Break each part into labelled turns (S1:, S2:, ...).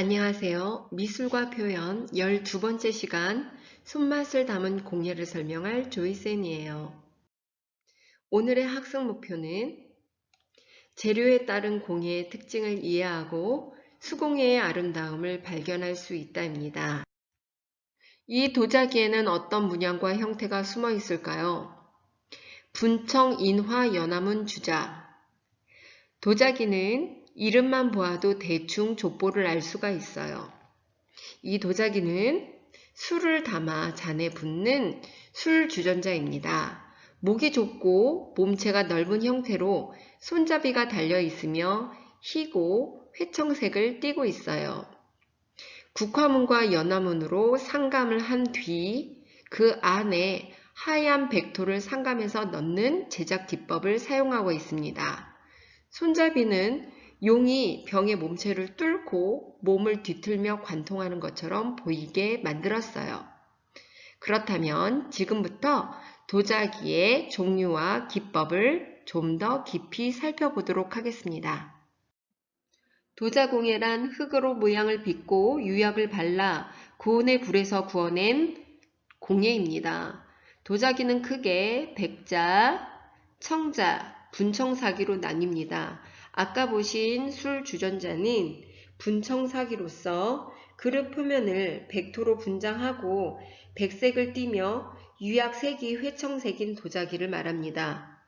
S1: 안녕하세요. 미술과 표현 12번째 시간 손맛을 담은 공예를 설명할 조이센이에요. 오늘의 학습 목표는 재료에 따른 공예의 특징을 이해하고 수공예의 아름다움을 발견할 수 있다입니다. 이 도자기에는 어떤 문양과 형태가 숨어 있을까요? 분청, 인화, 연화문, 주자. 도자기는 이름만 보아도 대충 족보를 알 수가 있어요. 이 도자기는 술을 담아 잔에 붓는 술 주전자입니다. 목이 좁고 몸체가 넓은 형태로 손잡이가 달려 있으며 희고 회청색을 띠고 있어요. 국화문과 연화문으로 상감을 한 뒤 그 안에 하얀 백토를 상감해서 넣는 제작 기법을 사용하고 있습니다. 손잡이는 용이 병의 몸체를 뚫고 몸을 뒤틀며 관통하는 것처럼 보이게 만들었어요. 그렇다면 지금부터 도자기의 종류와 기법을 좀 더 깊이 살펴보도록 하겠습니다. 도자공예란 흙으로 모양을 빚고 유약을 발라 고온의 불에서 구워낸 공예입니다. 도자기는 크게 백자, 청자, 분청사기로 나뉩니다. 아까 보신 술 주전자는 분청사기로서 그릇 표면을 백토로 분장하고 백색을 띠며 유약색이 회청색인 도자기를 말합니다.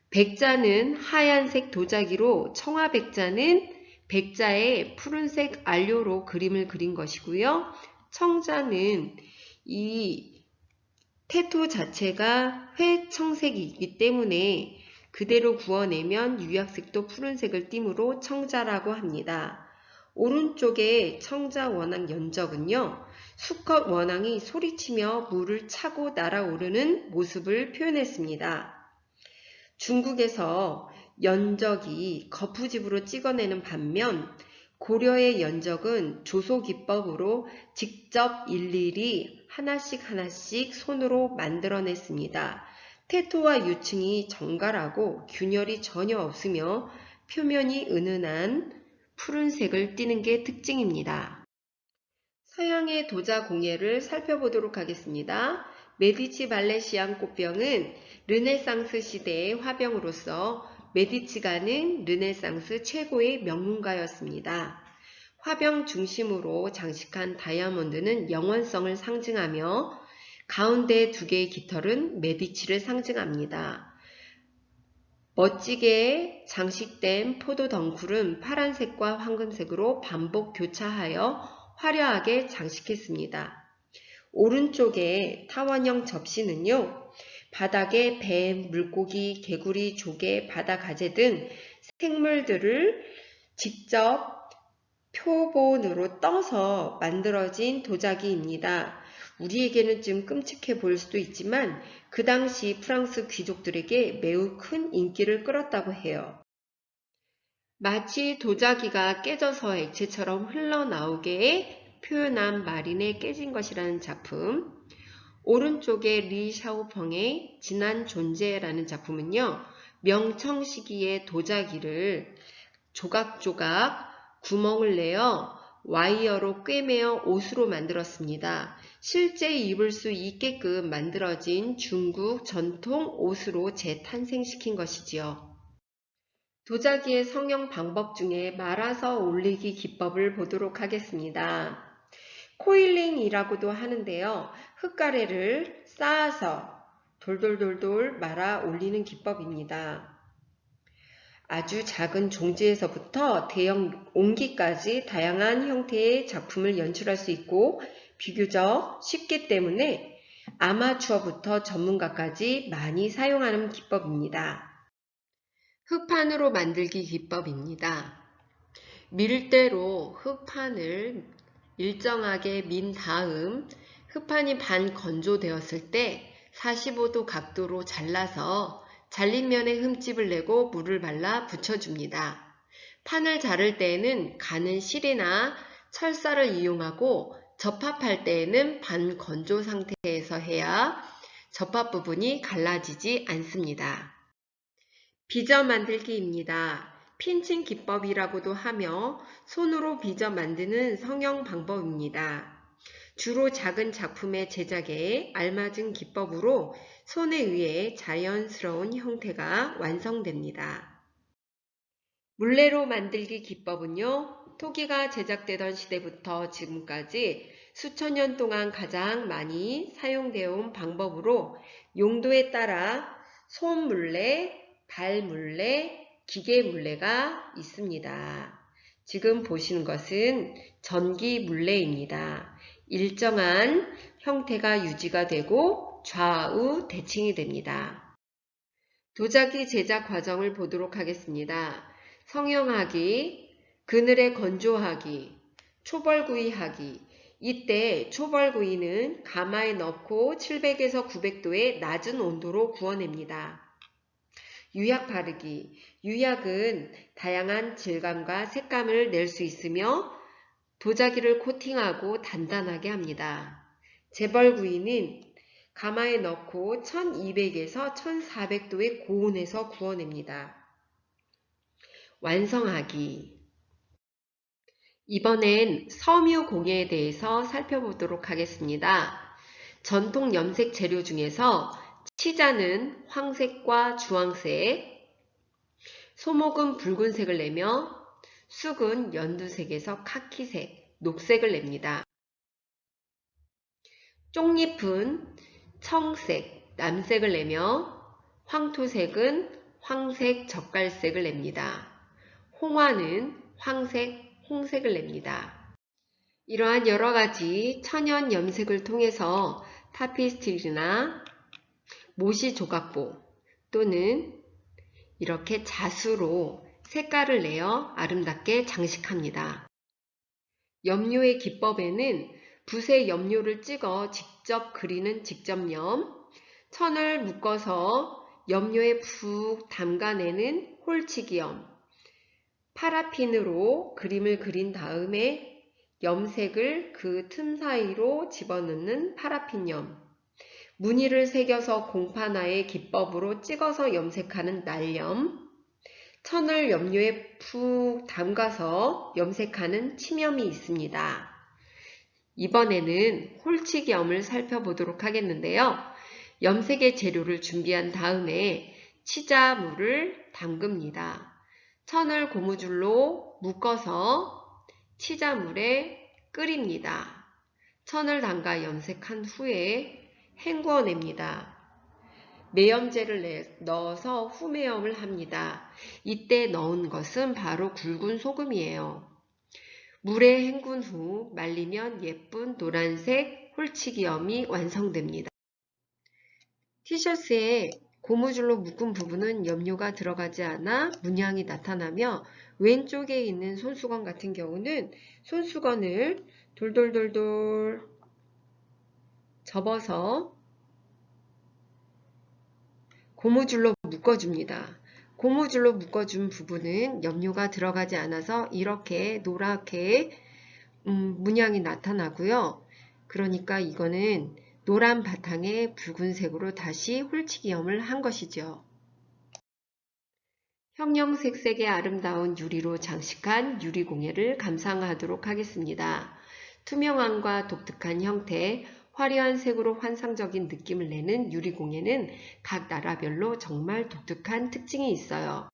S1: 백자는 하얀색 도자기로 청화백자는 백자에 푸른색 안료로 그림을 그린 것이고요. 청자는 이 태토 자체가 회청색이기 때문에 그대로 구워내면 유약색도 푸른색을 띠므로 청자라고 합니다. 오른쪽의 청자 원앙 연적은요. 수컷 원앙이 소리치며 물을 차고 날아오르는 모습을 표현했습니다. 중국에서 연적이 거푸집으로 찍어내는 반면 고려의 연적은 조소기법으로 직접 일일이 하나씩 손으로 만들어냈습니다. 태토와 유층이 정갈하고 균열이 전혀 없으며 표면이 은은한 푸른색을 띠는 게 특징입니다. 서양의 도자 공예를 살펴보도록 하겠습니다. 메디치 발레시안 꽃병은 르네상스 시대의 화병으로서 메디치가는 르네상스 최고의 명문가였습니다. 화병 중심으로 장식한 다이아몬드는 영원성을 상징하며 가운데 두 개의 깃털은 메디치를 상징합니다. 멋지게 장식된 포도 덩굴은 파란색과 황금색으로 반복 교차하여 화려하게 장식했습니다. 오른쪽의 타원형 접시는요. 바닥에 뱀, 물고기, 개구리, 조개, 바다가재 등 생물들을 직접 표본으로 떠서 만들어진 도자기입니다. 우리에게는 좀 끔찍해 보일 수도 있지만 그 당시 프랑스 귀족들에게 매우 큰 인기를 끌었다고 해요. 마치 도자기가 깨져서 액체처럼 흘러나오게 표현한 마린의 깨진 것이라는 작품. 오른쪽에 리 샤오펑의 진한 존재라는 작품은요. 명청 시기의 도자기를 조각조각 구멍을 내어 와이어로 꿰매어 옷으로 만들었습니다. 실제 입을 수 있게끔 만들어진 중국 전통 옷으로 재탄생시킨 것이지요. 도자기의 성형 방법 중에 말아서 올리기 기법을 보도록 하겠습니다. 코일링이라고도 하는데요. 흙가래를 쌓아서 돌돌돌돌 말아 올리는 기법입니다. 아주 작은 종지에서부터 대형 옹기까지 다양한 형태의 작품을 연출할 수 있고 비교적 쉽기 때문에 아마추어부터 전문가까지 많이 사용하는 기법입니다. 흙판으로 만들기 기법입니다. 밀대로 흙판을 일정하게 민 다음 흙판이 반 건조되었을 때 45도 각도로 잘라서 잘린 면에 흠집을 내고 물을 발라 붙여줍니다. 판을 자를 때에는 가는 실이나 철사를 이용하고 접합할 때에는 반 건조 상태에서 해야 접합 부분이 갈라지지 않습니다. 빚어 만들기입니다. 핀칭 기법이라고도 하며 손으로 빚어 만드는 성형 방법입니다. 주로 작은 작품의 제작에 알맞은 기법으로 손에 의해 자연스러운 형태가 완성됩니다. 물레로 만들기 기법은요, 토기가 제작되던 시대부터 지금까지 수천 년 동안 가장 많이 사용되어 온 방법으로 용도에 따라 손물레, 발물레, 기계물레가 있습니다. 지금 보시는 것은 전기물레입니다. 일정한 형태가 유지가 되고 좌우 대칭이 됩니다. 도자기 제작 과정을 보도록 하겠습니다. 성형하기, 그늘에 건조하기, 초벌구이하기. 이때 초벌구이는 가마에 넣고 700에서 900도의 낮은 온도로 구워냅니다. 유약 바르기. 유약은 다양한 질감과 색감을 낼 수 있으며 도자기를 코팅하고 단단하게 합니다. 재벌구이는 가마에 넣고 1200에서 1400도의 고온에서 구워냅니다. 완성하기. 이번엔 섬유공예에 대해서 살펴보도록 하겠습니다. 전통 염색 재료 중에서 치자는 황색과 주황색, 소목은 붉은색을 내며 쑥은 연두색에서 카키색, 녹색을 냅니다. 쪽잎은 청색, 남색을 내며 황토색은 황색, 젓갈색을 냅니다. 홍화는 황색, 홍색을 냅니다. 이러한 여러가지 천연 염색을 통해서 타피스트리나 모시 조각보 또는 이렇게 자수로 색깔을 내어 아름답게 장식합니다. 염료의 기법에는 붓에 염료를 찍어 직접 그리는 직접염, 천을 묶어서 염료에 푹 담가내는 홀치기염, 파라핀으로 그림을 그린 다음에 염색을 그 틈 사이로 집어넣는 파라핀염, 무늬를 새겨서 공판화의 기법으로 찍어서 염색하는 날염, 천을 염료에 푹 담가서 염색하는 침염이 있습니다. 이번에는 홀치기염을 살펴보도록 하겠는데요. 염색의 재료를 준비한 다음에 치자물을 담급니다. 천을 고무줄로 묶어서 치자물에 끓입니다. 천을 담가 염색한 후에 헹구어냅니다. 매염제를 넣어서 후매염을 합니다. 이때 넣은 것은 바로 굵은 소금이에요. 물에 헹군 후 말리면 예쁜 노란색 홀치기염이 완성됩니다. 티셔츠에 고무줄로 묶은 부분은 염료가 들어가지 않아 문양이 나타나며 왼쪽에 있는 손수건 같은 경우는 손수건을 돌돌돌돌 접어서 고무줄로 묶어줍니다. 고무줄로 묶어준 부분은 염료가 들어가지 않아서 이렇게 노랗게 문양이 나타나고요. 그러니까 이거는 노란 바탕에 붉은색으로 다시 홀치기염을 한 것이죠. 형형색색의 아름다운 유리로 장식한 유리공예를 감상하도록 하겠습니다. 투명함과 독특한 형태, 화려한 색으로 환상적인 느낌을 내는 유리공예는 각 나라별로 정말 독특한 특징이 있어요.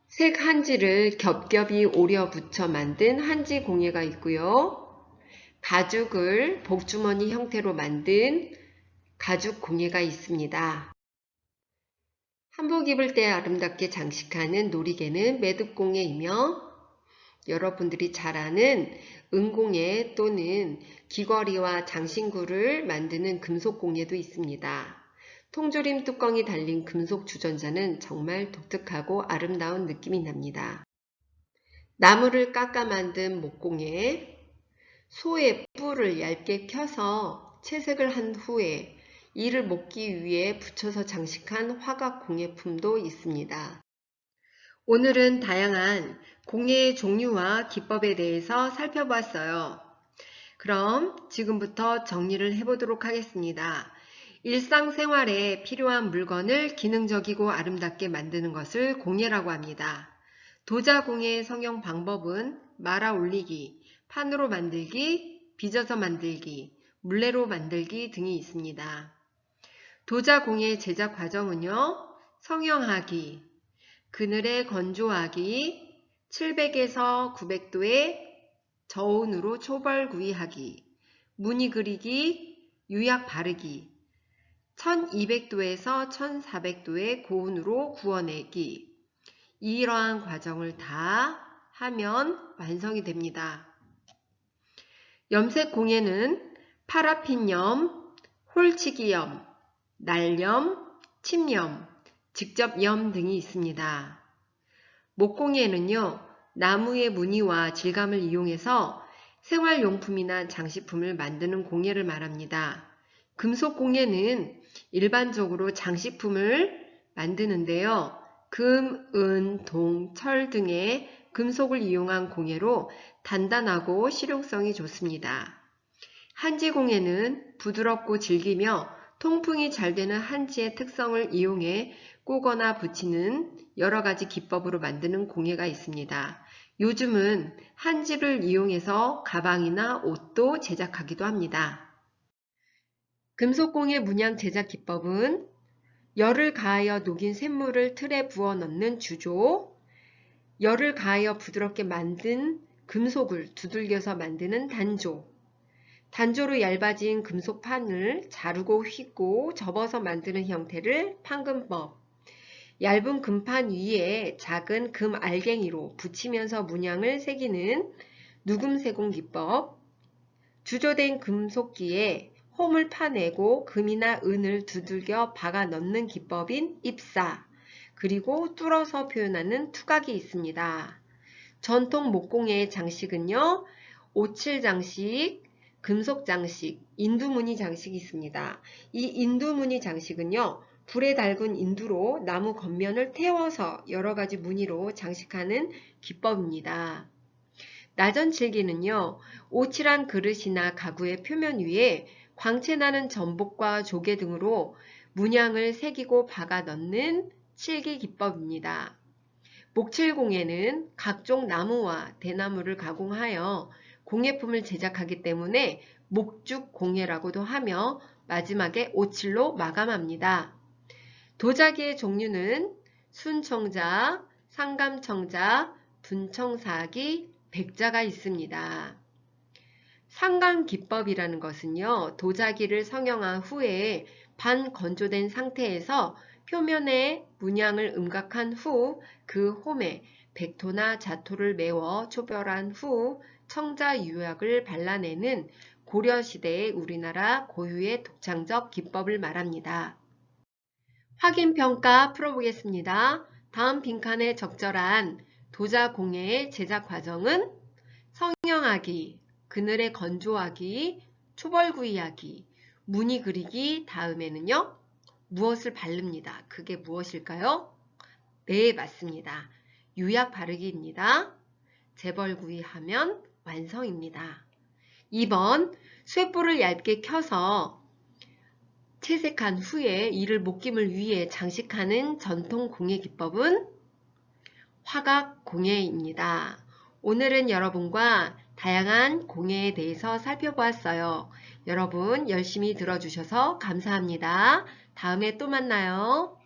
S1: 색 한지를 겹겹이 오려 붙여 만든 한지 공예가 있고요. 가죽을 복주머니 형태로 만든 가죽 공예가 있습니다. 한복 입을 때 아름답게 장식하는 놀이개는 매듭공예이며 여러분들이 잘 아는 은공예 또는 귀걸이와 장신구를 만드는 금속공예도 있습니다. 통조림 뚜껑이 달린 금속 주전자는 정말 독특하고 아름다운 느낌이 납니다. 나무를 깎아 만든 목공예, 소의 뿔을 얇게 켜서 채색을 한 후에 이를 목기 위해 붙여서 장식한 화각 공예품도 있습니다. 오늘은 다양한 공예의 종류와 기법에 대해서 살펴봤어요. 그럼 지금부터 정리를 해보도록 하겠습니다. 일상생활에 필요한 물건을 기능적이고 아름답게 만드는 것을 공예라고 합니다. 도자공예 성형 방법은 말아 올리기, 판으로 만들기, 빚어서 만들기, 물레로 만들기 등이 있습니다. 도자공예 제작 과정은요, 성형하기, 그늘에 건조하기, 700에서 900도의 저온으로 초벌구이하기, 무늬 그리기, 유약 바르기, 1200도에서 1400도의 고온으로 구워내기. 이러한 과정을 다 하면 완성이 됩니다. 염색 공예는 파라핀염, 홀치기염, 날염, 침염, 직접염 등이 있습니다. 목공예는요, 나무의 무늬와 질감을 이용해서 생활용품이나 장식품을 만드는 공예를 말합니다. 금속 공예는 일반적으로 장식품을 만드는데요. 금, 은, 동, 철 등의 금속을 이용한 공예로 단단하고 실용성이 좋습니다. 한지 공예는 부드럽고 질기며 통풍이 잘 되는 한지의 특성을 이용해 꼬거나 붙이는 여러 가지 기법으로 만드는 공예가 있습니다. 요즘은 한지를 이용해서 가방이나 옷도 제작하기도 합니다. 금속공예 문양 제작 기법은 열을 가하여 녹인 샘물을 틀에 부어 넣는 주조, 열을 가하여 부드럽게 만든 금속을 두들겨서 만드는 단조, 단조로 얇아진 금속판을 자르고 휘고 접어서 만드는 형태를 판금법, 얇은 금판 위에 작은 금 알갱이로 붙이면서 문양을 새기는 누금세공 기법, 주조된 금속기에 홈을 파내고 금이나 은을 두들겨 박아 넣는 기법인 입사, 그리고 뚫어서 표현하는 투각이 있습니다. 전통 목공예의 장식은요, 오칠 장식, 금속 장식, 인두무늬 장식이 있습니다. 이 인두무늬 장식은요, 불에 달군 인두로 나무 겉면을 태워서 여러 가지 무늬로 장식하는 기법입니다. 나전칠기는요, 오칠한 그릇이나 가구의 표면 위에 광채나는 전복과 조개 등으로 문양을 새기고 박아 넣는 칠기 기법입니다. 목칠공예는 각종 나무와 대나무를 가공하여 공예품을 제작하기 때문에 목죽공예라고도 하며 마지막에 오칠로 마감합니다. 도자기의 종류는 순청자, 상감청자, 분청사기, 백자가 있습니다. 상감기법이라는 것은요, 도자기를 성형한 후에 반건조된 상태에서 표면에 문양을 음각한 후 그 홈에 백토나 자토를 메워 초벌한 후 청자 유약을 발라내는 고려시대의 우리나라 고유의 독창적 기법을 말합니다. 확인평가 풀어보겠습니다. 다음 빈칸에 적절한 도자공예의 제작 과정은 성형하기, 그늘에 건조하기, 초벌구이하기, 무늬 그리기, 다음에는요, 무엇을 바릅니다. 그게 무엇일까요? 네, 맞습니다. 유약 바르기입니다. 재벌구이하면 완성입니다. 2번, 쇠불을 얇게 켜서 채색한 후에 이를 목김을 위해 장식하는 전통 공예 기법은 화각 공예입니다. 오늘은 여러분과 다양한 공예에 대해서 살펴보았어요. 여러분 열심히 들어주셔서 감사합니다. 다음에 또 만나요.